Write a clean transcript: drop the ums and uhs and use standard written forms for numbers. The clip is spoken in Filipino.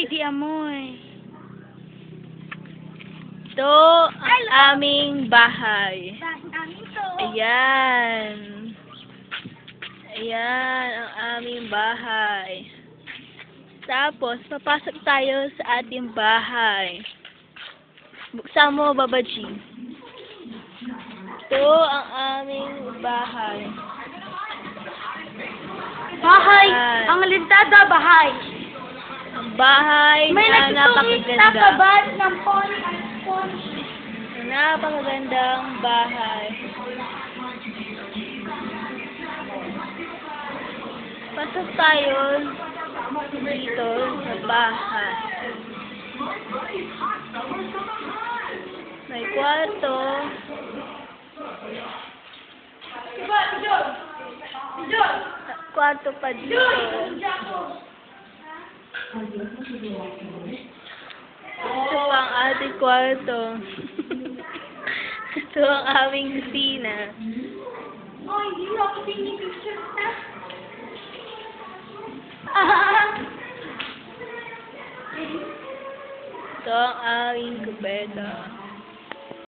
Hindi amoy. Ito ang aming bahay. Amin to. Ayan. Ayan ang aming bahay. Tapos, papasok tayo sa ating bahay. Buksan mo, Babaji. Ito ang aming bahay. Bahay. Ayan. Ang lintada bahay. Ang bahay May na nagtutungis na napakaganda. kabad ng pon. Napakagandang bahay. Pasok tayo dito sa bahay. May kwarto. Kwarto pa dito. Ito ang ating kwarto. Ito ang aming kusina. Oh, hindi mo ako pinipicture na. Ito ang aming kubeta.